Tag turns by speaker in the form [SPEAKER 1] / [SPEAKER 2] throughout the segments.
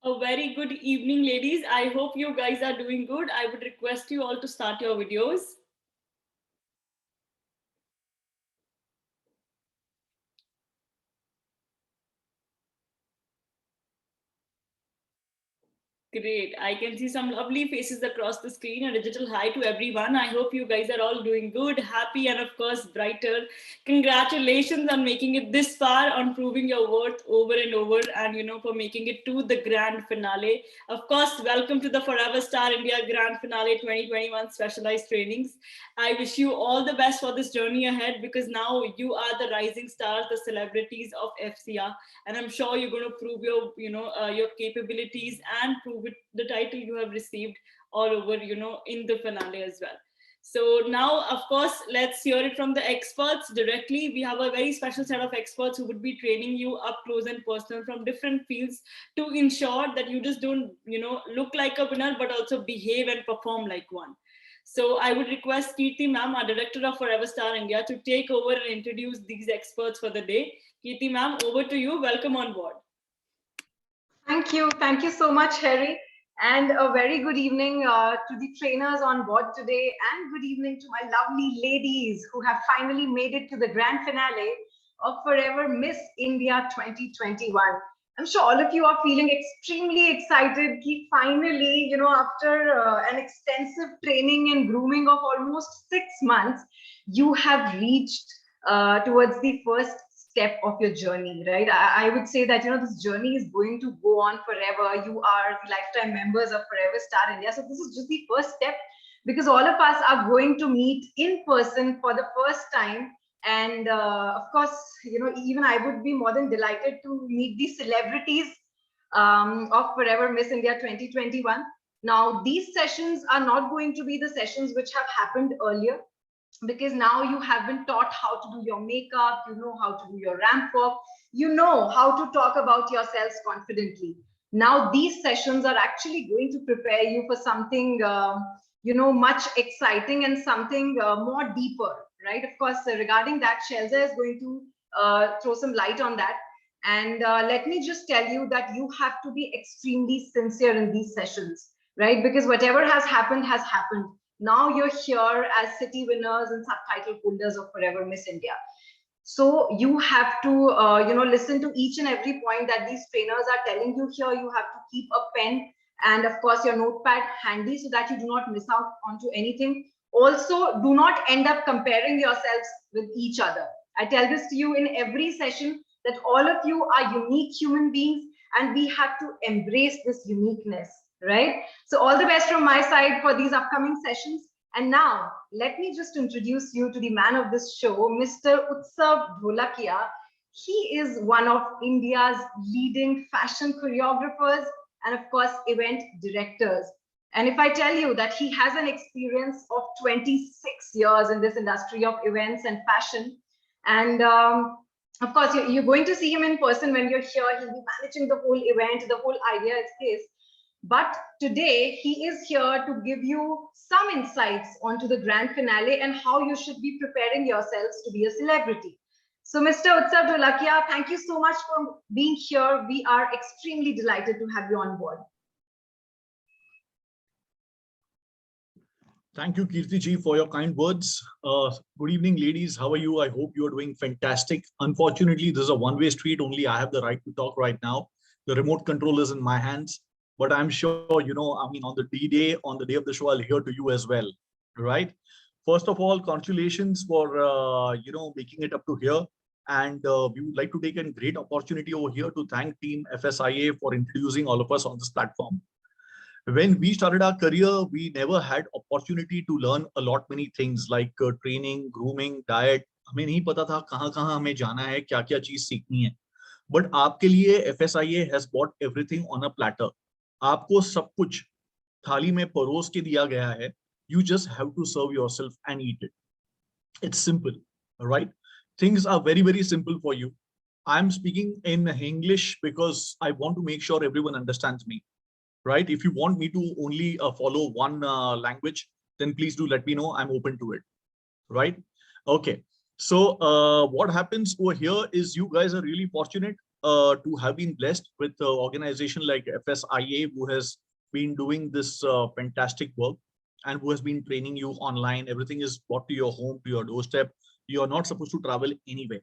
[SPEAKER 1] A very good evening, ladies. I hope you guys are doing good. I would request you all to start your videos. Great. I can see some lovely faces across the screen. A digital hi to everyone. I hope you guys are all doing good, happy, and of course, brighter. Congratulations on making it this far, on proving your worth over and over, and for making it to the grand finale. Of course, welcome to the Forever Star India Grand Finale 2021 Specialized Trainings. I wish you all the best for this journey ahead because now you are the rising stars, the celebrities of FCR, and I'm sure you're going to prove your capabilities and prove it, the title you have received all over in the finale as well. So now, of course, let's hear it from the experts directly. We have a very special set of experts who would be training you up close and personal from different fields to ensure that you just don't look like a winner but also behave and perform like one. So I would request Kirti ma'am, our director of Forever Star India, to take over and introduce these experts for the day. Kirti ma'am, over to you. Welcome on board.
[SPEAKER 2] Thank you. Thank you so much, Harry. And a very good evening to the trainers on board today, and good evening to my lovely ladies who have finally made it to the grand finale of Forever Miss India 2021. I'm sure all of you are feeling extremely excited. Finally, after an extensive training and grooming of almost 6 months, you have reached towards the first step of your journey, right? I would say that this journey is going to go on forever. You are the lifetime members of Forever Star India, so this is just the first step, because all of us are going to meet in person for the first time. And of course, even I would be more than delighted to meet the celebrities of Forever Miss India 2021. Now, these sessions are not going to be the sessions which have happened earlier, because now you have been taught how to do your makeup, you know how to do your ramp walk, you know how to talk about yourselves confidently. Now these sessions are actually going to prepare you for something much exciting and something more deeper, right? Of course, regarding that, Shelza is going to throw some light on that. And let me just tell you that you have to be extremely sincere in these sessions, right? Because whatever has happened has happened. Now you're here as city winners and subtitle holders of Forever Miss India. So you have to, listen to each and every point that these trainers are telling you here. You have to keep a pen and of course your notepad handy so that you do not miss out onto anything. Also, do not end up comparing yourselves with each other. I tell this to you in every session that all of you are unique human beings and we have to embrace this uniqueness, right? So all the best from my side for these upcoming sessions. And now let me just introduce you to the man of this show, Mr. Utsav Dholakia. He is one of India's leading fashion choreographers and of course event directors. And if I tell you that he has an experience of 26 years in this industry of events and fashion, and of course you're going to see him in person when you're here. He'll be managing the whole event. The whole idea is his. But today he is here to give you some insights onto the grand finale and how you should be preparing yourselves to be a celebrity. So Mr. Utsav Dholakia, thank you so much for being here. We are extremely delighted to have you on board.
[SPEAKER 3] Thank you, Kirti ji, for your kind words. Good evening, ladies. How are you? I hope you are doing fantastic. Unfortunately, this is a one-way street. Only I have the right to talk right now. The remote control is in my hands. But I'm sure, on the D-Day, on the day of the show, I'll hear to you as well, right? First of all, congratulations for, making it up to here. And we would like to take a great opportunity over here to thank Team FSIA for introducing all of us on this platform. When we started our career, we never had opportunity to learn a lot many things like training, grooming, diet. हमें नहीं पता था कहाँ हमें जाना है, क्या चीज सीखनी है. But आपके लिए FSIA has brought everything on a platter. आपको सब कुछ थाली में परोस के दिया गया है. You just have to serve yourself and eat it. It's simple, right? Things are very, very simple for you. I'm speaking in English because I want to make sure everyone understands me, right? If you want me to only follow one language, then please do let me know. I'm open to it, right? Okay. So what happens over here is you guys are really fortunate to have been blessed with an organization like FSIA, who has been doing this fantastic work and who has been training you online. Everything is brought to your home, to your doorstep. You are not supposed to travel anywhere.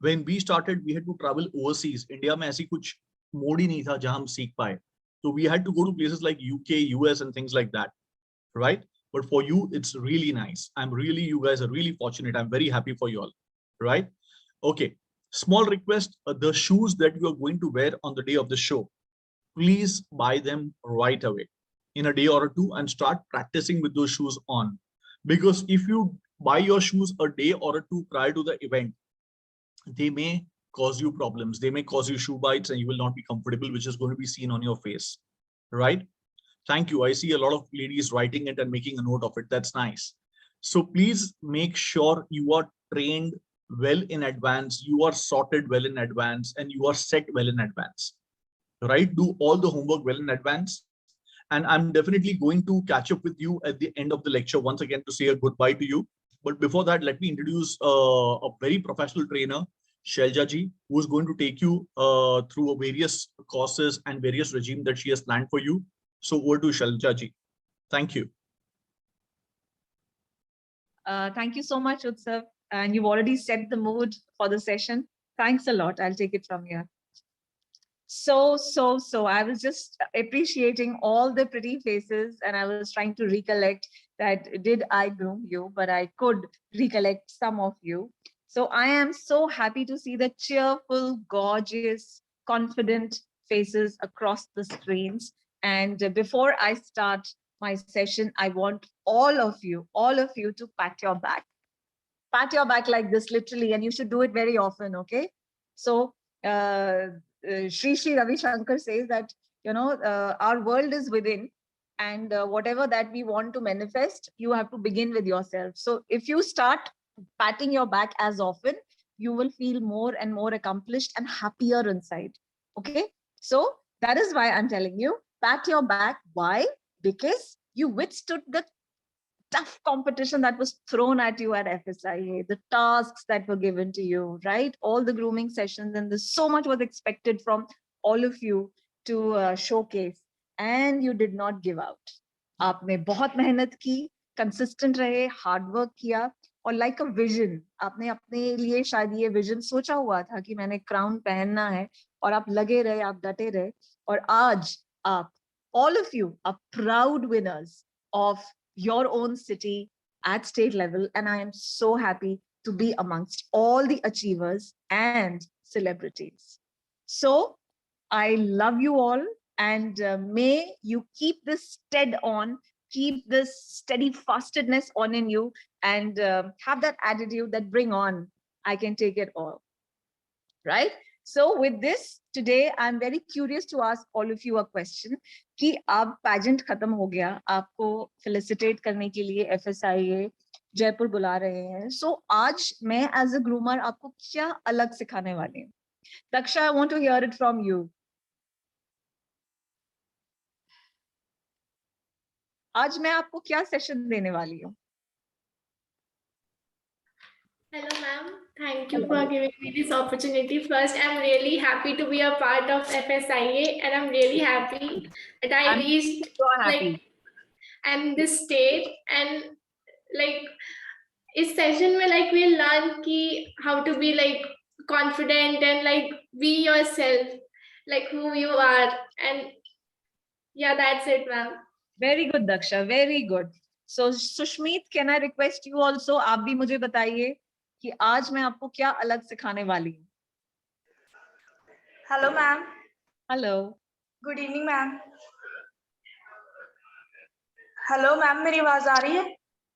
[SPEAKER 3] When we started, we had to travel overseas. India में ऐसी कुछ मोड़ ही नहीं था जहां हम सीख पाए. So we had to go to places like UK, US, and things like that, right? But for you, it's really nice. You guys are really fortunate. I'm very happy for you all, right? Okay. Small request: the shoes that you are going to wear on the day of the show, please buy them right away in a day or two and start practicing with those shoes on. Because if you buy your shoes a day or two prior to the event, they may cause you problems. They may cause you shoe bites and you will not be comfortable, which is going to be seen on your face, right? Thank you. I see a lot of ladies writing it and making a note of it. That's nice. So please make sure you are trained well in advance, you are sorted well in advance, and you are set well in advance, right? Do all the homework well in advance. And I'm definitely going to catch up with you at the end of the lecture once again to say a goodbye to you. But before that, let me introduce a very professional trainer, Shailja ji, who is going to take you through various courses and various regime that she has planned for you. So over to Shailja ji. Thank you.
[SPEAKER 4] Thank you so much, Utsav. And you've already set the mood for the session. Thanks a lot. I'll take it from here. So I was just appreciating all the pretty faces and I was trying to recollect that did I groom you, but I could recollect some of you. So I am so happy to see the cheerful, gorgeous, confident faces across the screens. And before I start my session, I want all of you to pat your back. Pat your back like this, literally, and you should do it very often, okay? So Sri Ravi Shankar says that, you know, our world is within, and whatever that we want to manifest, you have to begin with yourself. So if you start patting your back as often, you will feel more and more accomplished and happier inside, okay? So that is why I'm telling you, pat your back. Why? Because you withstood the tough competition that was thrown at you at FSIA, the tasks that were given to you, right? All the grooming sessions, and there's so much was expected from all of you to showcase, and you did not give out. आपने बहुत मेहनत की, consistent रहे, hard work किया, और like a vision, आपने अपने लिए शायद ये vision सोचा हुआ था कि मैंने crown पहनना है, और आप लगे रहे, आप डटे रहे, और आज आप, all of you are proud winners of your own city at state level, and I am so happy to be amongst all the achievers and celebrities. So I love you all, and may you keep this stead on, keep this steadfastness on in you, and have that attitude that bring on, I can take it all, right? So with this, today, I'm very curious to ask all of you a question कि अब pageant खत्म हो गया, आपको felicitate करने के लिए FSIA Jaipur बुला रहे हैं. So आज मैं as a groomer आपको क्या अलग सिखाने वाली हूँ? Daksha, I want to hear it from you. आज मैं आपको क्या session देने वाली हूँ?
[SPEAKER 5] Hello, ma'am. Thank you for giving me this opportunity. First, I'm really happy to be a part of FSIA, and I'm really happy that I reached like and this stage, and like इस session में like we learn कि how to be like confident and like be yourself, like who you are, and yeah, that's it, ma'am.
[SPEAKER 4] Very good, Daksha. Very good. So Sushmeet, can I request you also? आप भी मुझे बताइए कि आज मैं आपको क्या अलग सिखाने वाली हूँ.
[SPEAKER 6] Hello, ma'am.
[SPEAKER 4] Hello.
[SPEAKER 6] Good evening, ma'am. Hello, ma'am. मेरी आवाज आ रही है?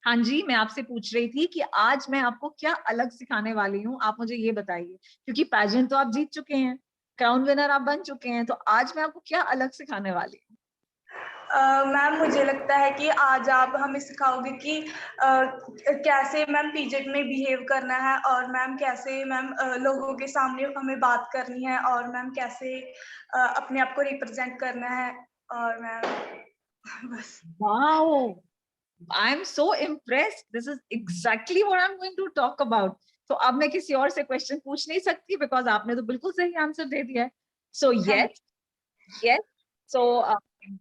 [SPEAKER 4] हाँ जी, मैं आपसे पूछ रही थी कि आज मैं आपको क्या अलग सिखाने वाली हूँ, आप मुझे ये बताइए, क्योंकि पैजेंट तो आप जीत चुके हैं, क्राउन विनर आप बन चुके हैं, तो आज मैं आपको क्या अलग सिखाने वाली हूँ?
[SPEAKER 6] मैम मुझे लगता है कि आज आप हमें सिखाओगे कि कैसे मैम पीजेट में बिहेव करना है, और मैम कैसे मैम लोगों के सामने हमें बात करनी है, और मैम कैसे अपने आप को रिप्रेजेंट करना है, और मैम बस.
[SPEAKER 4] Wow, I'm so impressed. This is exactly what I'm going to talk about. तो अब मैं किसी और से क्वेश्चन पूछ नहीं सकती बिकॉज आपने तो बिल्कुल सही आंसर दे दिया है. So yes, yes. So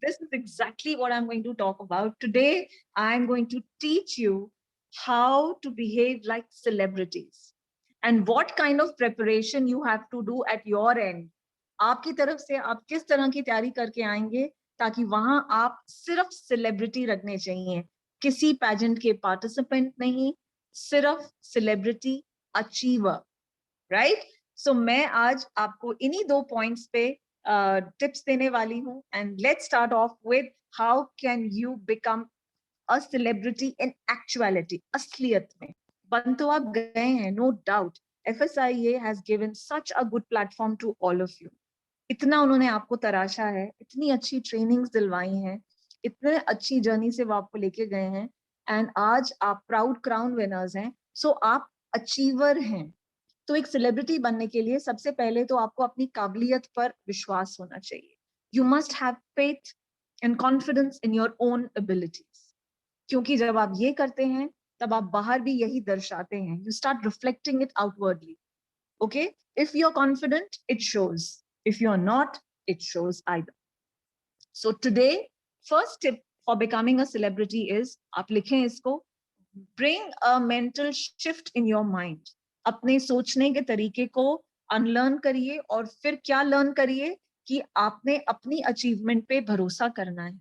[SPEAKER 4] this is exactly what I'm going to talk about. Today, I'm going to teach you how to behave like celebrities and what kind of preparation you have to do at your end. आपकी तरफ से आप किस तरह की तैयारी करके आएंगे ताकि वहां आप सिर्फ सेलिब्रिटी रखने चाहिए, किसी पैजेंट के पार्टिसिपेंट नहीं, सिर्फ सेलिब्रिटी अचीवर, राइट? सो मैं आज आपको इन्हीं 2 पॉइंट्स पे टिप्स देने वाली हूँ. And let's start off with how can you become a celebrity in actuality. असलियत में बन तो आप गए हैं, no doubt. FSIA has given such a good platform to all of you. इतना उन्होंने आपको तराशा है, इतनी अच्छी ट्रेनिंग्स दिलवाई हैं, इतने अच्छी जर्नी से वो आपको लेके गए हैं, एंड आज आप प्राउड क्राउन विनर्स हैं. सो आप अचीवर हैं. तो एक सेलिब्रिटी बनने के लिए सबसे पहले तो आपको अपनी काबिलियत पर विश्वास होना चाहिए. You must have faith and confidence in your own abilities. क्योंकि जब आप ये करते हैं तब आप बाहर भी यही दर्शाते हैं. You start reflecting it outwardly. Okay, if you are confident it shows, if you are not it shows either. So today first tip for becoming a celebrity is, आप लिखें इसको, bring a mental shift in your mind. अपने सोचने के तरीके को unlearn करिए और फिर क्या लर्न करिए कि आपने अपनी अचीवमेंट पे भरोसा करना है.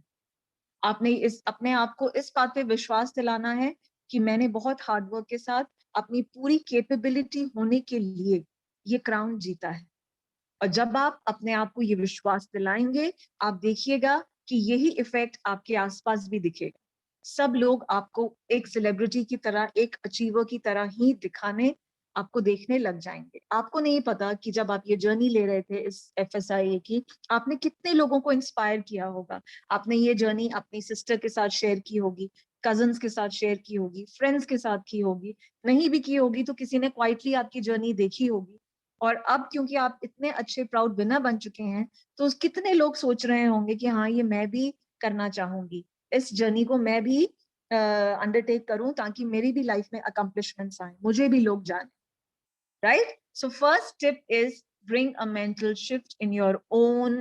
[SPEAKER 4] आपने इस अपने आप को इस बात पे विश्वास दिलाना है कि मैंने बहुत हार्डवर्क के साथ अपनी पूरी कैपेबिलिटी होने के लिए ये क्राउन जीता है. और जब आप अपने आप को ये विश्वास दिलाएंगे, आप देखिएगा कि यही इफेक्ट आपके आसपास भी दिखेगा. सब लोग आपको एक सेलिब्रिटी की तरह, एक अचीवर की तरह ही दिखाने, आपको देखने लग जाएंगे. आपको नहीं पता कि जब आप ये जर्नी ले रहे थे इस FSIA की, आपने कितने लोगों को इंस्पायर किया होगा. आपने ये जर्नी अपनी सिस्टर के साथ शेयर की होगी, कजन्स के साथ शेयर की होगी, फ्रेंड्स के साथ की होगी, नहीं भी की होगी तो किसी ने क्वाइटली आपकी जर्नी देखी होगी. और अब क्योंकि आप इतने अच्छे प्राउड विनर बन चुके हैं, तो कितने लोग सोच रहे होंगे कि हाँ, ये मैं भी करना चाहूंगी, इस जर्नी को मैं भी अंडरटेक करूं ताकि मेरी भी लाइफ में अकम्प्लिशमेंट्स आए, मुझे भी लोग जाने. Right? So first tip is bring a mental shift in your own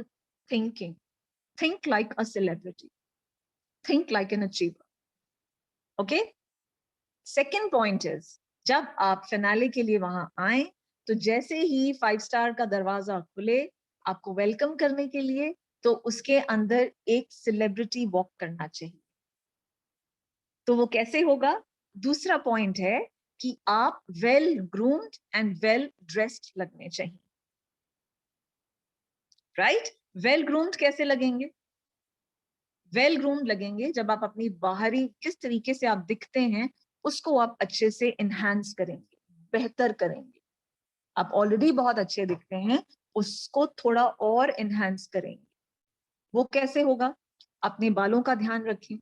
[SPEAKER 4] thinking. Think like a celebrity. Think like an achiever. Okay? Second point is, जब आप फिनाले के लिए वहां आए तो जैसे ही 5 स्टार का दरवाजा खुले आपको वेलकम करने के लिए, तो उसके अंदर एक सेलिब्रिटी वॉक करना चाहिए. तो वो कैसे होगा? दूसरा पॉइंट है कि आप well groomed and well dressed लगने चाहिए. राइट? वेल ग्रूम्ड कैसे लगेंगे? वेल ग्रूम्ड लगेंगे जब आप अपनी बाहरी किस तरीके से आप दिखते हैं उसको आप अच्छे से एनहांस करेंगे, बेहतर करेंगे. आप ऑलरेडी बहुत अच्छे दिखते हैं, उसको थोड़ा और एनहांस करेंगे. वो कैसे होगा? अपने बालों का ध्यान रखें,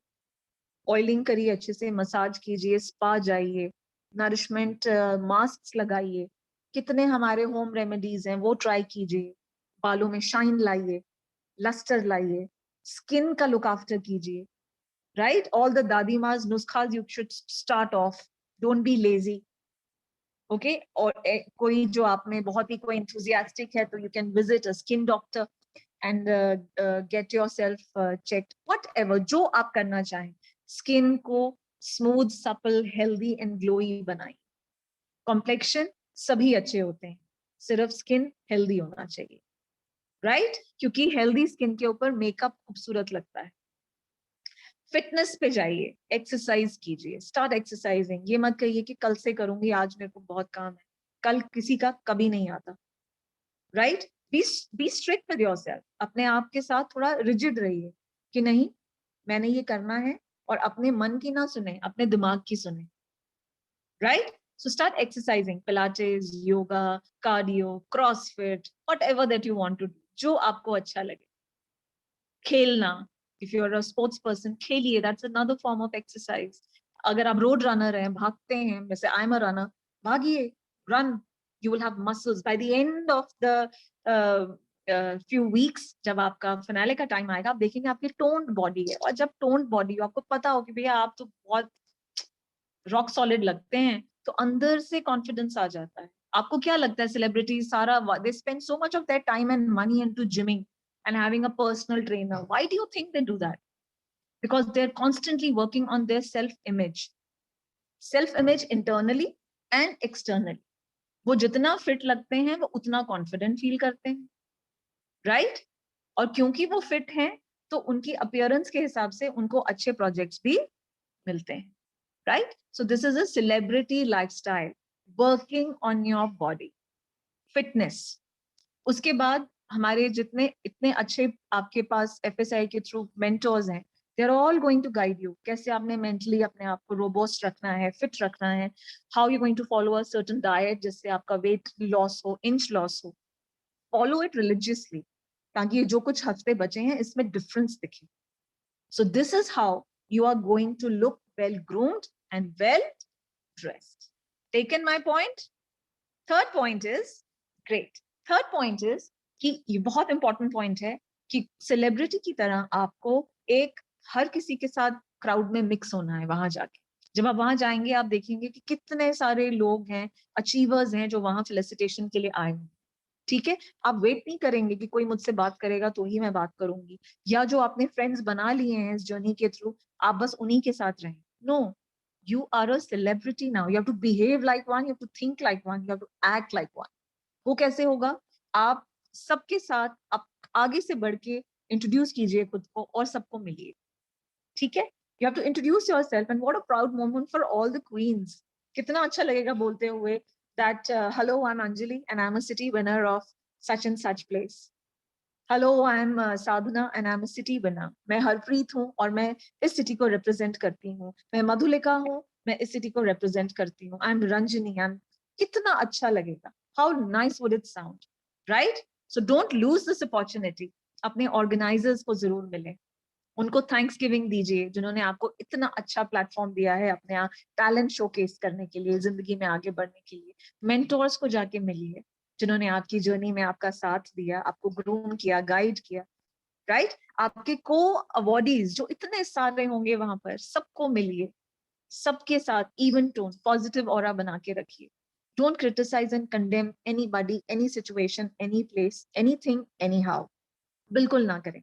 [SPEAKER 4] ऑयलिंग करिए, अच्छे से मसाज कीजिए, स्पा जाइए, नरिशमेंट मास्क लगाइए, कितने हमारे होम रेमेडीज हैं वो ट्राई कीजिए. बालों में शाइन लाइए, लस्टर लाइए, स्किन का लुक आफ्टर कीजिए. Right? All the dadi maa's nuskhas you should start off. Don't be lazy. Okay? और कोई जो आप में बहुत ही कोई एंथुसियास्टिक है तो you can visit a skin doctor and get yourself checked. Whatever जो आप करना चाहें, स्किन को smooth, supple, healthy and glowy बनाई. कॉम्प्लेक्शन सभी अच्छे होते हैं, सिर्फ स्किन हेल्दी होना चाहिए. राइट? क्योंकि हेल्दी स्किन के ऊपर मेकअप खूबसूरत लगता है. फिटनेस पे जाइए, एक्सरसाइज कीजिए, स्टार्ट एक्सरसाइजिंग. ये मत कहिए कि कल से करूंगी, आज मेरे को बहुत काम है. कल किसी का कभी नहीं आता. Right? Be strict with yourself. अपने आप के साथ थोड़ा रिजिड रहिए कि नहीं, मैंने ये करना है, और अपने मन की ना सुने, अपने दिमाग की सुने. Right? So start exercising, Pilates, yoga, cardio, CrossFit, whatever that you want to do. जो आपको अच्छा लगे. खेलना, if you're a sports person, खेलिए, that's another form of exercise. अगर आप road runner हैं, भागते हैं, जैसे I'm a runner, भागिए, run, you will have muscles. By the end of the few weeks, जब आपका फिनाले का टाइम आएगा, आप देखेंगे आपकी toned body है. और जब toned body हो, आपको पता हो कि भैया आप तो बहुत रॉक सॉलिड लगते हैं, तो अंदर से कॉन्फिडेंस आ जाता है। आपको क्या लगता है सेलिब्रिटी सारा they spend so much of their time and money into gymming and having a personal trainer? Why do you think they do that? Because they're constantly working on their self image internally and externally. वो जितना fit लगते हैं वो उतना confident feel करते हैं, right? और क्योंकि वो फिट हैं तो उनकी अपीयरेंस के हिसाब से उनको अच्छे प्रोजेक्ट्स भी मिलते हैं, right? So this is a celebrity lifestyle, working on your body, fitness. उसके बाद हमारे जितने इतने अच्छे आपके पास FSI के थ्रू मेंटर्स हैं, they are all going to guide you कैसे आपने मेंटली अपने आप को रोबोस्ट रखना है, फिट रखना है, how you going to follow a certain diet जिससे आपका वेट लॉस हो, इंच लॉस हो। फॉलो इट रिलीजियसली ताकि ये जो कुछ हफ्ते बचे हैं इसमें डिफरेंस दिखे। सो this is how you are going to look well groomed and well dressed. Taken my point? Third point is, great. Third point is कि ये बहुत इंपॉर्टेंट पॉइंट है कि सेलिब्रिटी की तरह आपको एक हर किसी के साथ क्राउड में मिक्स होना है। वहां जाके जब आप वहां जाएंगे आप देखेंगे कि कितने सारे लोग हैं, अचीवर्स हैं जो वहां फेलिसिटेशन के लिए आए हैं, ठीक है? आप वेट नहीं करेंगे कि कोई मुझसे बात करेगा तो ही मैं बात करूंगी, या जो आपने फ्रेंड्स बना लिए हैं इस जर्नी के थ्रू आप बस उन्हीं के साथ रहें। No, you are a celebrity now. You have to behave like one, you have to think like one, you have to act like one. वो कैसे होगा? आप सबके साथ आप आगे से बढ़ के इंट्रोड्यूस कीजिए खुद को और सबको मिलिए, ठीक है? You have to introduce yourself, and what a proud moment for all the queens. कितना अच्छा लगेगा बोलते हुए that hello, I'm Anjali and I'm a city winner of such and such place. Hello, I'm Sadhana and I'm a city winner. मैं हरप्रीत हूँ और मैं इस सिटी को रिप्रेजेंट करती हूँ। मैं मधुलिका हूँ, मैं इस सिटी को रिप्रेजेंट करती हूँ। I'm रंजनी। कितना अच्छा लगेगा? How nice would it sound, right? So don't lose this opportunity. अपने ऑर्गेनाइजर्स को जरूर मिलें, उनको थैंक्स गिविंग दीजिए जिन्होंने आपको इतना अच्छा प्लेटफॉर्म दिया है अपने यहाँ टैलेंट शोकेस करने के लिए, जिंदगी में आगे बढ़ने के लिए। मेंटोर्स को जाके मिलिए जिन्होंने आपकी जर्नी में आपका साथ दिया, आपको ग्रूम किया, गाइड किया, राइट? आपके को अवॉर्डीज जो इतने सारे होंगे वहां पर, सबको मिलिए, सबके साथ इवन टोन, पॉजिटिव ऑरा बना के रखिए। Don't criticise and condemn anybody, any situation, any place, anything, anyhow. बिल्कुल ना करें,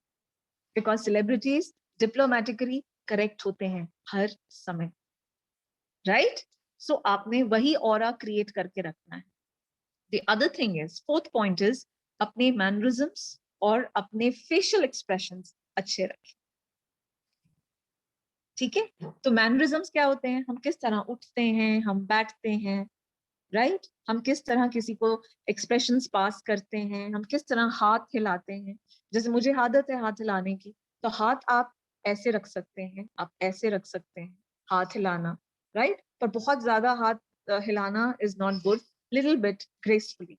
[SPEAKER 4] बिकॉज सेलिब्रिटीज डिप्लोमेटिकली करेक्ट होते हैं हर समय, राइट? सो आपने वही ऑरा क्रिएट करके रखना है। The other thing is, fourth point is, अपने मैनरिज्म्स और अपने फेशियल एक्सप्रेशंस अच्छे रखें, ठीक है? तो मैनरिज्म्स क्या होते हैं? हम किस तरह उठते हैं, हम बैठते हैं, राइट? हम किस तरह किसी को एक्सप्रेशंस पास करते हैं, हम किस तरह हाथ हिलाते हैं। जैसे मुझे आदत है हाथ हिलाने की, तो हाथ आप ऐसे रख सकते हैं, आप ऐसे रख सकते हैं, हाथ हिलाना, राइट? पर बहुत ज्यादा हाथ हिलाना is not good, little bit gracefully,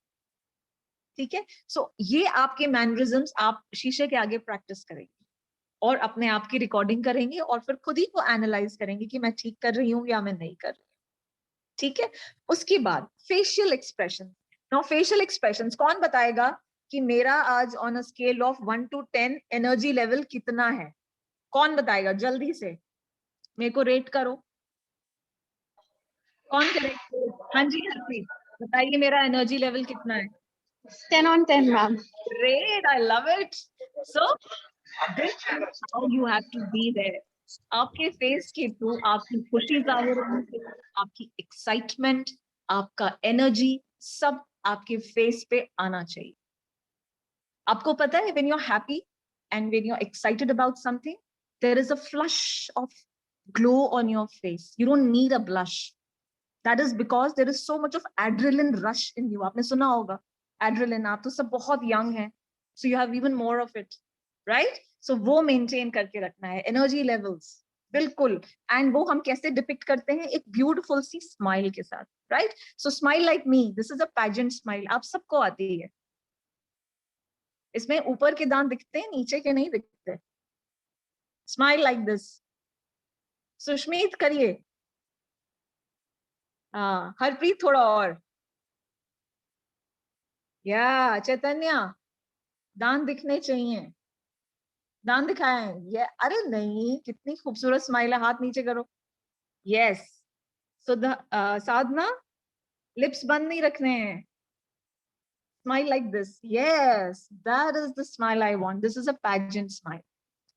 [SPEAKER 4] ठीक है? सो ये आपके मैनरिज्म्स आप शीशे के आगे प्रैक्टिस करेंगे और अपने आप की रिकॉर्डिंग करेंगे और फिर खुद ही को एनालाइज करेंगे कि मैं ठीक कर रही हूँ या मैं नहीं कर रही हूँ, ठीक है? उसके बाद facial expression. Now facial expressions कौन बताएगा कि मेरा आज on a scale of 1 to 10 energy level कितना है? कौन बताएगा? जल्दी से मेरे को रेट करो, कौन करेगा? हाँ जी, हरप्रीत बताइए मेरा एनर्जी लेवल कितना है?
[SPEAKER 7] 10 on 10, ma'am.
[SPEAKER 4] Great, I love it. So this is how you have to be there. आपके फेस के थ्रू आपकी खुशी जाहिर होनी चाहिए, आपकी एक्साइटमेंट, आपका एनर्जी सब आपके फेस पे आना चाहिए। आपको पता है when you're happy and when you're excited about something, there is a flush of glow on your face. You don't need a blush. That is because there is so much of adrenaline rush in you. आपने सुना होगा adrenaline, आप तो सब बहुत young हैं, so you have even more of it, right? So वो maintain करके रखना है, energy levels, बिल्कुल। And वो हम कैसे depict करते हैं? एक beautiful सी smile के साथ, right? So smile like me. This is a pageant smile. आप सबको आती है। इसमें ऊपर के दांत दिखते हैं, नीचे के नहीं दिखते। Smile like this. सुष्मित करिए। हाँ, हरप्रीत थोड़ा और। या चैतन्या, दांत दिखने चाहिए, दांत दिखाएं। ये अरे नहीं, कितनी खूबसूरत स्माइल है, हाथ नीचे करो। Yes, So the Sadhna, lips बंद नहीं रखने हैं. Smile like this. Yes, that is the smile I want. This is a pageant smile.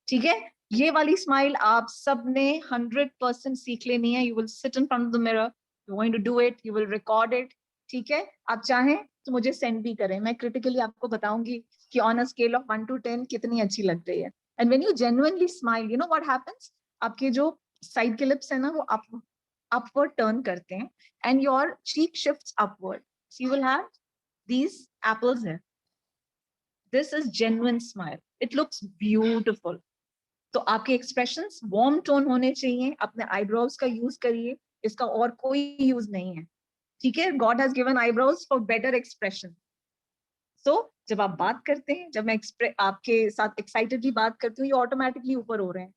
[SPEAKER 4] ठीक है? ये वाली smile आप सबने 100% सीख लेनी है. You will sit in front of the mirror. You're going to do it. You will record it. ठीक है? आप चाहें तो मुझे send भी करें. मैं critically आपको बताऊंगी कि on a scale of 1 to 10 कितनी अच्छी लग रही है. And when you genuinely smile, you know what happens? आपके जो side के lips है ना वो upward turn करते हैं and your cheek shifts upward. So you will have these apples here. This is genuine smile. It looks beautiful. तो आपके expressions warm tone होने चाहिए. अपने eyebrows का use करिए. इसका और कोई use नहीं है. ठीक है? God has given eyebrows for better expression. So जब आप बात करते हैं, जब मैं आपके साथ excitedly बात करती हूँ, ये automatically ऊपर हो रहे हैं,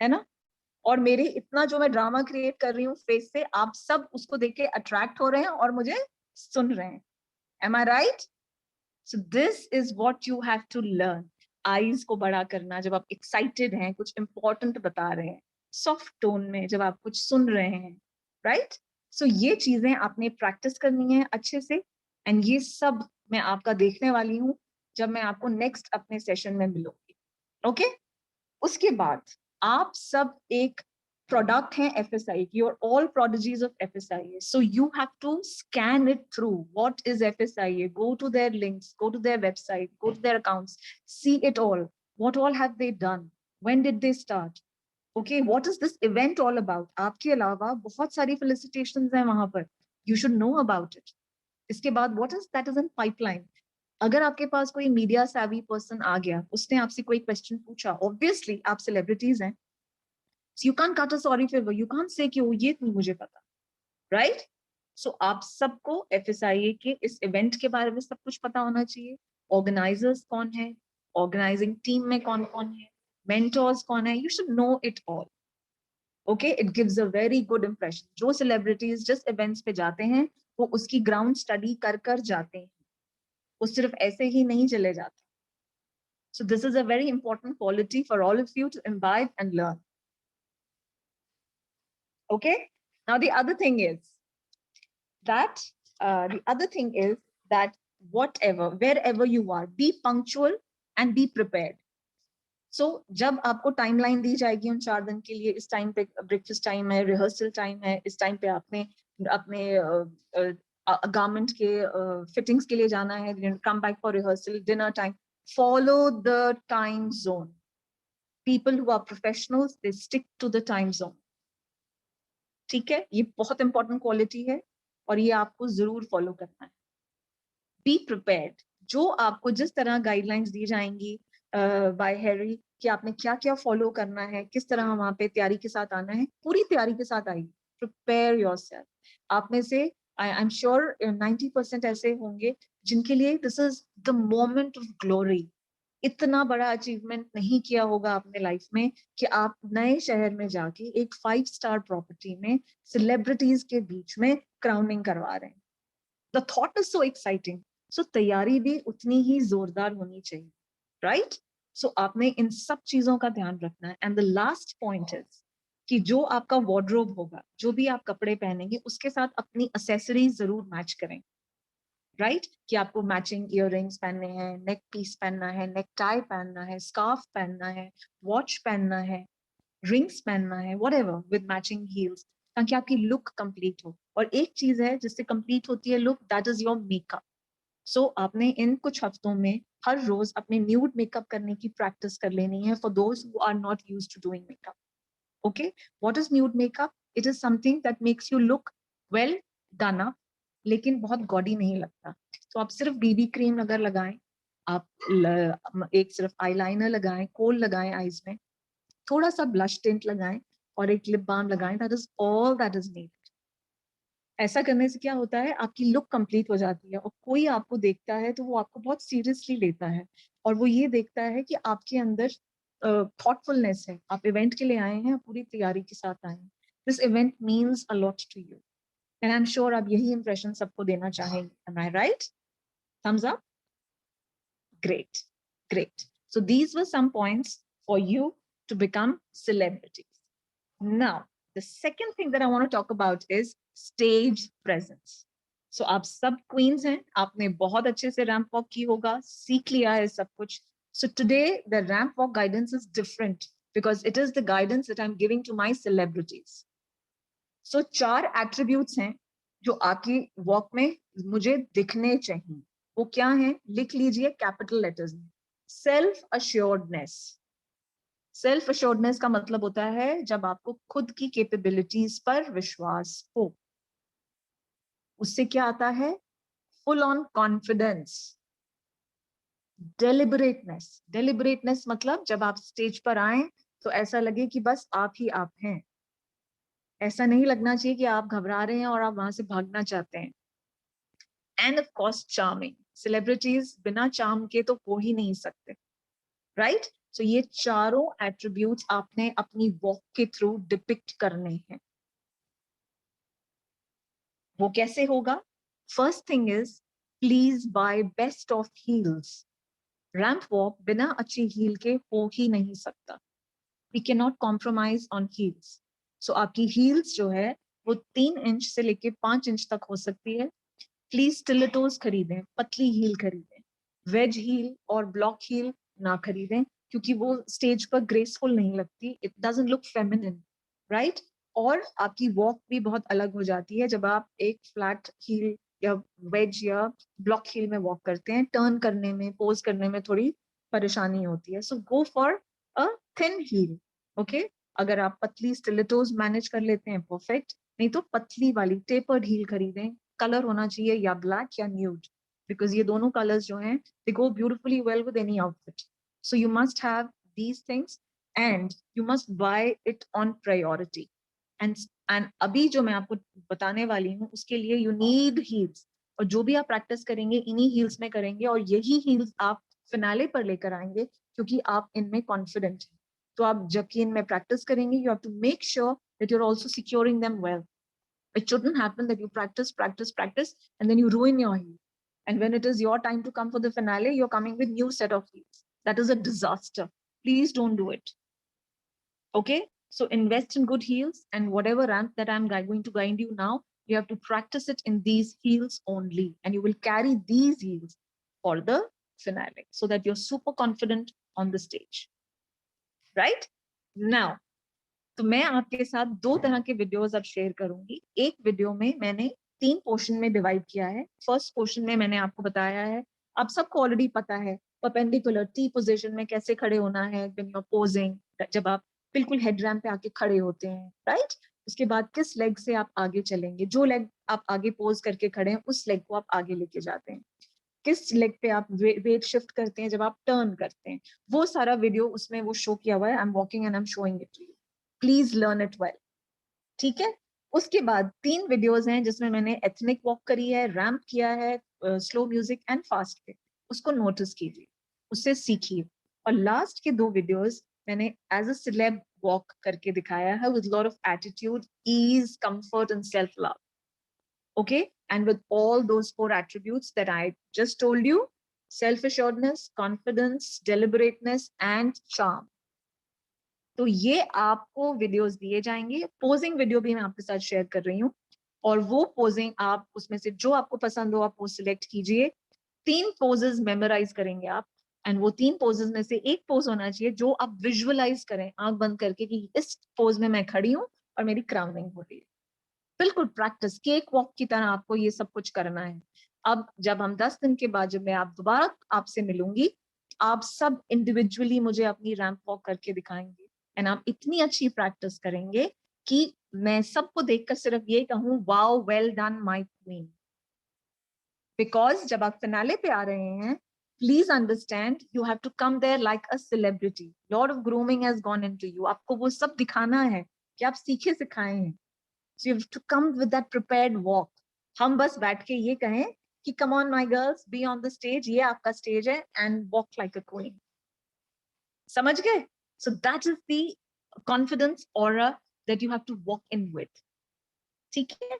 [SPEAKER 4] है ना? और मेरे इतना जो मैं ड्रामा क्रिएट कर रही हूँ फेस से, आप सब उसको देख के अट्रैक्ट हो रहे हैं और मुझे सुन रहे हैं. Am I right? So this is what you have to learn. Eyes को बड़ा करना जब आप excited हैं, कुछ important बता रहे हैं, soft tone में जब आप कुछ सुन रहे हैं, right? So ये चीजें आपने practice करनी है अच्छे से, and ये सब मैं आपका देखने वाली हूँ जब मैं आपको next अपने session में मिलूंगी. Okay? उसके बाद आप सब एक product हैं FSI. You're all prodigies of FSIA. So you have to scan it through. What is FSIA? Go to their links, go to their website, go to their accounts, see it all. What all have they done? When did they start? Okay, what is this event all about? आपके अलावा बहुत सारी felicitations हैं वहाँ पर. You should know about it. इसके बाद what is that is in pipeline? अगर आपके पास कोई मीडिया savvy person आ गया, उसने आपसे कोई question पूछा, obviously आप celebrities हैं. So you can't cut a sorry favor. You can't say कि वो ये नहीं मुझे पता, right? So आप सबको FSIA के इस event के बारे में सब कुछ पता होना चाहिए. Organizers कौन है? Organizing team में कौन है? Mentors कौन है? You should know it all. Okay, it gives a very good impression. जो celebrities जिस events पे जाते हैं, वो उसकी ground study कर जाते हैं. वो सिर्फ ऐसे ही नहीं चले जाते. So this is a very important quality for all of you to imbibe and learn. Okay, now the other thing is that whatever, wherever you are, be punctual and be prepared. So जब आपको timeline दी जाएगी उन 4 दिन के लिए, इस time पे breakfast time है, rehearsal time है, इस time पे आपने अपने garment के fittings के लिए जाना है, come back for rehearsal, dinner time, follow the time zone. People who are professionals, they stick to the time zone. ठीक है, ये बहुत important quality है और ये आपको जरूर follow करना है. Be prepared. जो आपको जिस तरह guidelines दी जाएंगी by Harry कि आपने क्या follow करना है, किस तरह वहाँ पे तैयारी के साथ आना है, पूरी तैयारी के साथ आइए. Prepare yourself. आप में से I'm sure 90% ऐसे होंगे जिनके लिए this is the moment of glory. इतना बड़ा अचीवमेंट नहीं किया होगा आपने लाइफ में कि आप नए शहर में जाके एक 5-star प्रॉपर्टी में सेलिब्रिटीज के बीच में क्राउनिंग करवा रहे हैं. The thought is so exciting. So तैयारी भी उतनी ही जोरदार होनी चाहिए, right? So आपने इन सब चीजों का ध्यान रखना है. And the last point is कि जो आपका wardrobe होगा, जो भी आप कपड़े पहनेंगे, उसके साथ अपनी एक्सेसरीज जरूर मैच करें. राइट कि आपको मैचिंग इयररिंग्स पहनने हैं, नेक पीस पहनना है, नेक टाई पहनना है, स्कार्फ पहनना है, वॉच पहनना है, रिंग्स पहनना है, व्हाटएवर विद मैचिंग हील्स, ताकि आपकी लुक कंप्लीट हो. और एक चीज है जिससे कंप्लीट होती है look, that is your makeup. So आपने इन कुछ हफ्तों में हर रोज अपने न्यूड मेकअप करने की प्रैक्टिस कर लेनी है for those who are not used to doing makeup. Okay, what is nude makeup? It is something that makes you look well done up, लेकिन बहुत गॉडी नहीं लगता. तो आप सिर्फ बीबी क्रीम अगर लगाएं, आप एक सिर्फ आईलाइनर लगाएं, कोल लगाएं आईज में, थोड़ा सा ब्लश टिंट लगाएं और एक लिप बाम लगाएं, that is all that is needed. ऐसा करने से क्या होता है, आपकी लुक कंप्लीट हो जाती है और कोई आपको देखता है तो वो आपको बहुत सीरियसली लेता है और वो ये देखता है कि आपके अंदर थॉटफुलनेस है. आप इवेंट के लिए आए हैं, पूरी तैयारी के साथ आए हैं. This event means a lot to you. And I'm sure आप यही impression सबको देना चाहेंगे. Am I right? Thumbs up? Great, great. So these were some points for you to become celebrities. Now, The second thing that I want to talk about is stage presence. So आप सब queens हैं, आपने बहुत अच्छे से ramp walk की होगा, सीख लिया है सब कुछ. So today the ramp walk guidance is different because it is the guidance that I'm giving to my celebrities. So 4 attributes हैं जो आपकी walk में मुझे दिखने चाहिए. वो क्या हैं? लिख लीजिए capital letters में. Self assuredness. सेल्फ अश्योर्डनेस का मतलब होता है जब आपको खुद की कैपेबिलिटीज पर विश्वास हो. उससे क्या आता है? Full on confidence. Deliberateness. Deliberateness मतलब जब आप स्टेज पर आए तो ऐसा लगे कि बस आप ही आप हैं. ऐसा नहीं लगना चाहिए कि आप घबरा रहे हैं और आप वहां से भागना चाहते हैं. End of course charming. Celebrities बिना चार्म के तो हो ही नहीं सकते, राइट? So ये चारों एट्रीब्यूट्स आपने अपनी वॉक के थ्रू डिपिक्ट करने हैं. वो कैसे होगा? First thing is please buy best of heels. Ramp walk बिना अच्छी हील के हो ही नहीं सकता. We can not compromise on heels. So आपकी हील्स जो है वो 3 इंच से लेके 5 इंच तक हो सकती है. प्लीज स्टिलेटोज खरीदें, पतली हील खरीदें. वेज हील और ब्लॉक हील ना खरीदें क्योंकि वो स्टेज पर ग्रेसफुल नहीं लगती. It doesn't look feminine, right? और आपकी वॉक भी बहुत अलग हो जाती है जब आप एक फ्लैट हील या वेज या ब्लॉक हील में वॉक करते हैं. टर्न करने में, पोज करने में थोड़ी परेशानी होती है. So go for a thin heel. Okay, अगर आप पतली स्टिलेटोज मैनेज कर लेते हैं परफेक्ट, नहीं तो पतली वाली टेपर्ड हील खरीदें. कलर होना चाहिए या ब्लैक या न्यूड, बिकॉज ये दोनों कलर्स जो हैं they go beautifully well with any outfit. So you must have these things and you must buy it on priority. And अभी जो मैं आपको बताने वाली हूँ उसके लिए you need heels. और जो भी आप प्रैक्टिस करेंगे इन्हीं heels में करेंगे और यही heels आप फिनाले पर लेकर आएंगे क्योंकि आप इनमें कॉन्फिडेंट हैं. तो आप जबकि इनमें प्रैक्टिस करेंगे you have to make sure that you're also securing them well. It shouldn't happen that you practice and then you ruin your heel. And when it is your time to come for the finale, you're coming with new set of heels. That is a disaster. Please don't do it. Okay, so invest in good heels, and whatever ramp that I'm going to guide you now, you have to practice it in these heels only, and you will carry these heels for the finale so that you're super confident on the stage. Right now, तो मैं आपके साथ 2 तरह के videos अब share करूंगी. एक video में मैंने 3 पोर्शन में डिवाइड किया है. फर्स्ट पोर्शन में मैंने आपको बताया है, आप सबको ऑलरेडी पता है, परपेंडिकुलर टी पोजीशन में कैसे खड़े होना है व्हेन यू आर पोजिंग, जब आप बिल्कुल हेड रैम्प पे आके खड़े होते हैं, राइट? उसके बाद किस लेग से आप आगे चलेंगे, जो लेग आप आगे पोज करके खड़े हैं उस लेग को आप आगे लेके जाते हैं. किस लेग पे आप वेट शिफ्ट करते हैं जब आप टर्न करते हैं. वो सारा वीडियो उसमें वो शो किया हुआ है. I am walking and I am showing it to you. Please learn it well. ठीक है. उसके बाद 3 वीडियोस हैं जिसमें मैंने एथनिक वॉक करी है, रैम्प किया है, स्लो म्यूजिक एंड फास्ट पे. उसको नोटिस कीजिए, उससे सीखिए. और लास्ट के 2 वीडियोस मैंने एज अ सिलेब वॉक करके दिखाया है with lot of attitude, ease, comfort and self love. Okay, and with all those 4 attributes that I just told you, self assuredness, confidence, deliberateness and charm. तो ये आपको videos दिए जाएंगे. Posing video भी मैं आपके साथ शेयर कर रही हूँ, और वो पोजिंग आप उसमें से जो आपको पसंद हो आप वो सिलेक्ट कीजिए. 3 पोजेस मेमोराइज करेंगे आप, एंड वो 3 पोजेस में से एक पोज होना चाहिए जो आप विजुअलाइज करें आंख बंद करके कि इस पोज में मैं खड़ी हूँ और मेरी क्राउनिंग हो रही है. बिल्कुल प्रैक्टिस, केक वॉक की तरह आपको ये सब कुछ करना है. अब जब हम 10 दिन के बाद जब मैं आप दोबारा आपसे मिलूंगी, आप सब इंडिविजुअली मुझे अपनी रैंप वॉक करके दिखाएंगे, एंड आप इतनी अच्छी प्रैक्टिस करेंगे कि मैं सबको देखकर सिर्फ ये कहूँ, wow, well done my queen. Because जब आप फिनाले पे आ रहे हैं, please understand, you have to come there like a celebrity. Lot of grooming has gone into you. आपको वो सब दिखाना है कि आप सीखे सिखाए हैं. So you have to come with that prepared walk. हम बस बैठ के ये कहें कि come on my girls, be on the stage, ये आपका स्टेज है, and walk like a queen. समझ गए? So that is the confidence aura that you have to walk in with. ठीक है.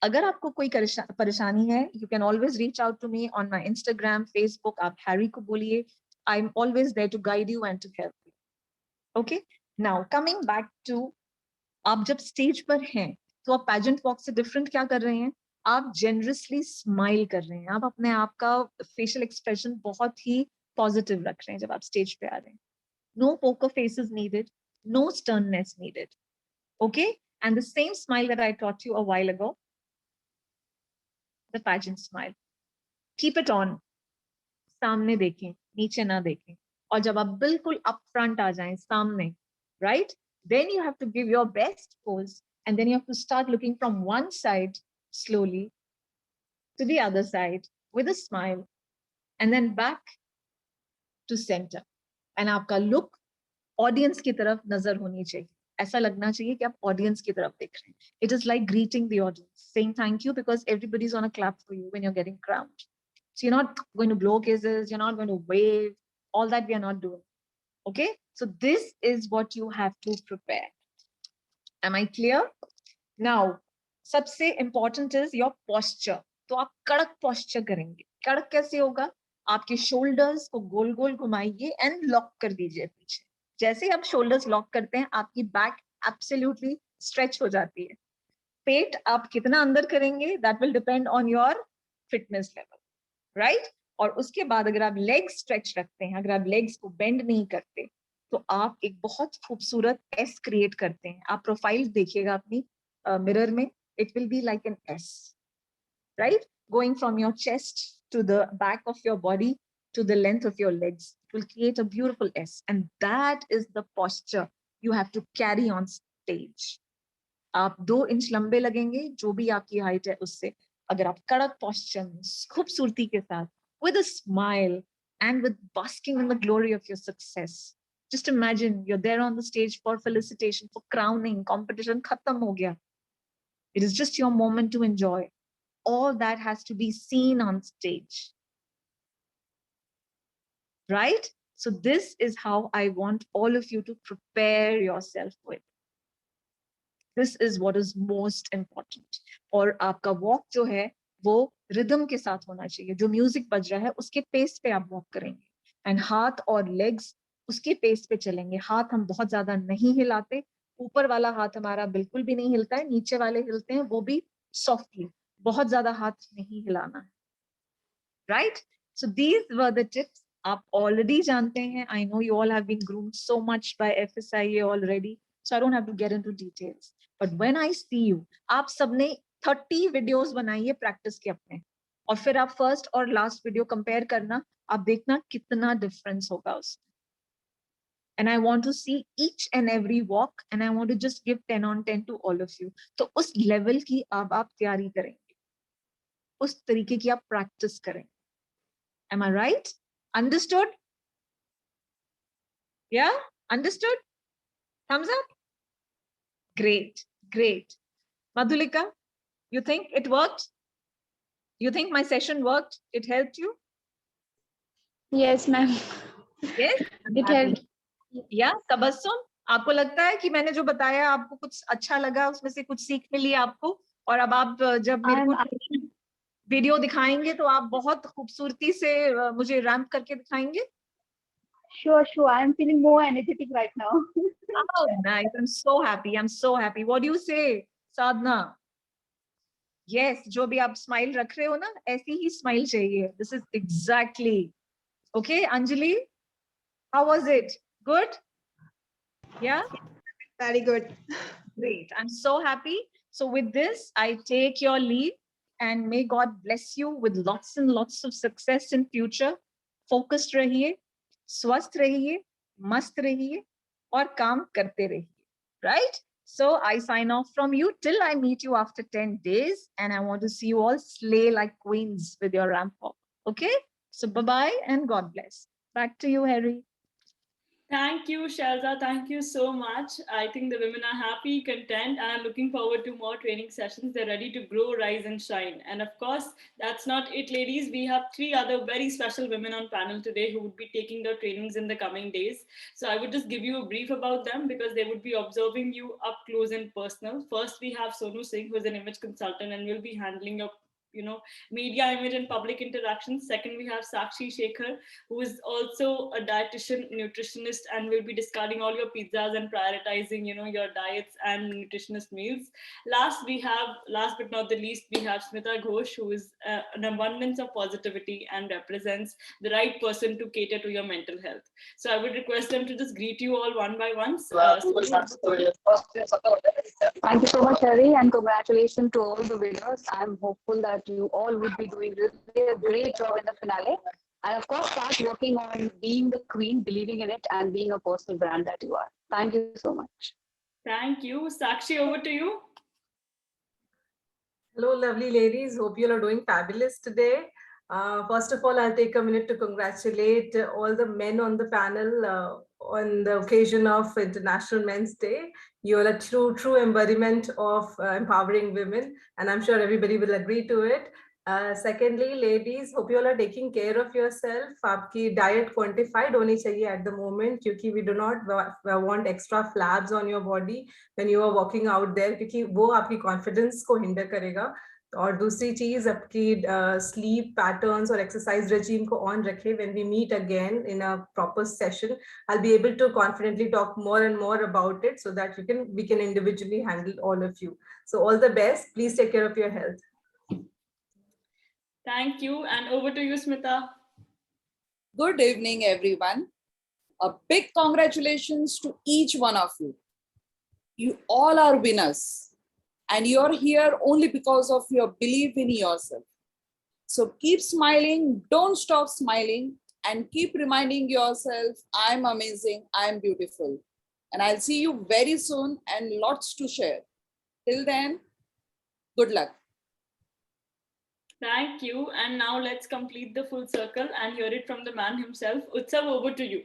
[SPEAKER 4] अगर आपको कोई परेशानी है, you can always reach out to me on my Instagram, Facebook. आप हैरी को बोलिए. I'm always there to guide you and to help you. Okay. Now coming back to आप जब स्टेज पर हैं तो आप पैजेंट वॉक से डिफरेंट क्या कर रहे हैं, आप जेनरसली स्माइल कर रहे हैं, आप अपने आप का फेशियल एक्सप्रेशन बहुत ही पॉजिटिव रख रहे हैं जब आप स्टेज पे आ रहे हैं. No poker faces needed, no sternness needed. Okay, and the same smile that I taught you a while ago, the pageant smile, keep it on. सामने देखें, नीचे ना देखें. और जब आप बिल्कुल up front आ जाएं सामने, right, then you have to give your best pose, and then you have to start looking from one side slowly to the other side with a smile, and then back to center. And आपका look audience की तरफ नजर होनी चाहिए. ऐसा लगना चाहिए कि आप audience की तरफ देख रहे हैं. It is like greeting the audience, saying thank you, because everybody's on a clap for you when you're getting crowned. So you're not going to blow kisses, you're not going to wave, all that we are not doing. Okay? So this is what you have to prepare. Am I clear? Now, सबसे important is your posture. तो आप कड़क posture करेंगे. कड़क कैसे होगा? आपके shoulders को गोल गोल घुमाइए and lock कर दीजिए पीछे. जैसे ही आप shoulders lock करते हैं, आपकी back absolutely stretch हो जाती है. पेट आप कितना अंदर करेंगे, that will depend on your fitness level, right? और उसके बाद अगर आप legs stretch रखते हैं, अगर आप legs को bend नहीं करते, तो आप एक बहुत खूबसूरत S create करते हैं. आप प्रोफाइल देखिएगा अपनी मिरर में, it will be like an S, right? Going from your chest to the back of your body to the length of your legs, it will create a beautiful S, and that is the posture you have to carry on stage. आप 2 inch लंबे लगेंगे, जो भी आपकी height है उससे. अगर आप कड़क posture में खूबसूरती के साथ, with a smile and with basking in the glory of your success, just imagine you're there on the stage for felicitation, for crowning, competition khatam ho gaya. It is just your moment to enjoy. All that has to be seen on stage, right? So this is how I want all of you to prepare yourself with. This is what is most important. और आपका walk जो है वो rhythm के साथ होना चाहिए. जो music बज रहा है उसके pace पे आप walk करेंगे. And हाथ और legs उसके pace पे चलेंगे. हाथ हम बहुत ज़्यादा नहीं हिलाते. ऊपर वाला हाथ हमारा बिल्कुल भी नहीं हिलता है. नीचे वाले हिलते हैं, वो भी softly. बहुत ज़्यादा हाथ नहीं हिलाना है. Right? So these were the tips. आप already जानते हैं. I know you all have been groomed so much by FSIA already. So I don't have to get into details. But when I see you, आप सबने 30 videos बनाइए practice के अपने. और फिर आप first और last video compare करना. आप देखना कितना difference होगा उसमें. And I want to see each and every walk, and I want to just give 10 on 10 to all of you. तो उस level की अब आप तैयारी करेंगे. उस तरीके की आप practice करेंगे. Am I right? Understood? Yeah? Understood? Thumbs up? Great, great. Madhulika, you think it worked? You think my session worked? It helped you?
[SPEAKER 7] Yes, ma'am.
[SPEAKER 4] Yes?
[SPEAKER 7] It helped.
[SPEAKER 4] Yeah, Tabassum, आपको लगता है कि मैंने जो बताया आपको कुछ अच्छा लगा, उसमें से कुछ सीख मिली आपको, और अब आप जब मेरे को वीडियो दिखाएंगे तो आप बहुत खूबसूरती से मुझे रैंप करके दिखाएंगे?
[SPEAKER 7] Sure, sure. I am feeling more energetic right now.
[SPEAKER 4] Oh, nice. I'm so happy. I'm so happy. What do you say, Sadhna? Yes, जो भी आप smile रख रहे हो ना, ऐसी ही smile चाहिए. This is exactly. Okay, Anjali, how was it? Good? Yeah?
[SPEAKER 8] Very good.
[SPEAKER 4] Great. I'm so happy. So with this, I take your leave, and may God bless you with lots and lots of success in future. Focused रहिए, स्वस्थ रहिए, मस्त रहिए, और काम करते रहिए. Right? So I sign off from you till I meet you after 10 days, and I want to see you all slay like queens with your ramp walk. Okay? So bye-bye and God bless. Back to you, Harry.
[SPEAKER 1] Thank you, Shelza. Thank you so much. I think the women are happy, content, and are looking forward to more training sessions. They're ready to grow, rise, and shine. And of course, that's not it, ladies. We have 3 other very special women on panel today who would be taking their trainings in the coming days. So I would just give you a brief about them because they would be observing you up close and personal. First, we have Sonu Singh, who is an image consultant and will be handling your media image and public interactions. Second, we have Sakshi Shekhar, who is also a dietitian, nutritionist, and will be discarding all your pizzas and prioritizing, your diets and nutritionist meals. Last but not the least, we have Smita Ghosh, who is an abundance of positivity and represents the right person to cater to your mental health. So I would request them to just greet you all one by one.
[SPEAKER 7] Thank you so much, Harry, and congratulations to all the winners. I'm hopeful that you all would be doing really a great job in the finale. And of course, start working on being the queen, believing in it, and being a personal brand that you are. Thank you so much.
[SPEAKER 1] Thank you. Sakshi, over to you.
[SPEAKER 2] Hello, lovely ladies. Hope you all are doing fabulous today. First of all, I'll take a minute to congratulate all the men on the panel on the occasion of International Men's Day. You're a true embodiment of empowering women, and I'm sure everybody will agree to it. Secondly, ladies, hope you all are taking care of yourself. Aapki diet quantified honi chahiye at the moment, because we do not want extra flabs on your body when you are walking out there, because wo aapki confidence ko hinder karega. और दूसरी चीज आपकी sleep patterns or exercise regime को on रखे. When we meet again in a proper session, I'll be able to confidently talk more and more about it, so that we can individually handle all of you. So all the best. Please take care of your health.
[SPEAKER 1] Thank you. And over to you, Smita.
[SPEAKER 8] Good evening, everyone. A big congratulations to each one of you. You all are winners. And you're here only because of your belief in yourself. So keep smiling, don't stop smiling, and keep reminding yourself, I'm amazing, I'm beautiful. And I'll see you very soon and lots to share. Till then, good luck.
[SPEAKER 1] Thank you. And now let's complete the full circle and hear it from the man himself. Utsav, over to you.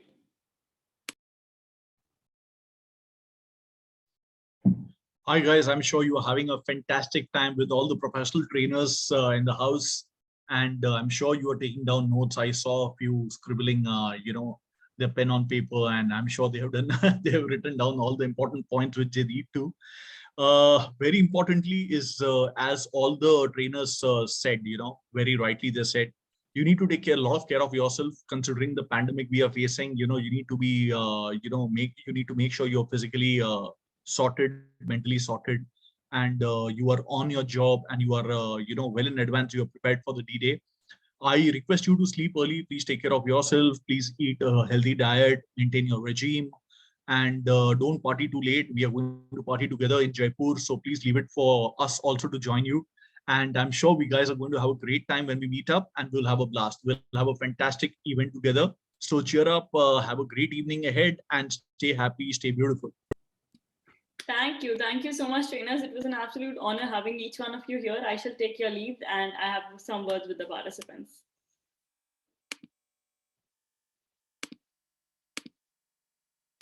[SPEAKER 3] Hi guys, I'm sure you are having a fantastic time with all the professional trainers in the house, and I'm sure you are taking down notes. I saw a few scribbling, their pen on paper, and I'm sure they have done. They have written down all the important points which they need to. Very importantly is, as all the trainers said, very rightly they said, you need to take a lot of care of yourself, considering the pandemic we are facing. You need to be, you need to make sure you're physically sorted, mentally sorted, and you are on your job, and you are well in advance, you are prepared for the D-Day. I request you to sleep early. Please take care of yourself. Please eat a healthy diet, maintain your regime, and don't party too late. We are going to party together in Jaipur, so please leave it for us also to join you. And I'm sure we guys are going to have a great time when we meet up, and we'll have a blast. We'll have a fantastic event together. So cheer up, have a great evening ahead, and stay happy, stay beautiful.
[SPEAKER 1] Thank you. Thank you so much, trainers. It was an absolute honor having each one of you here. I shall take your leave, and I have some words with the participants.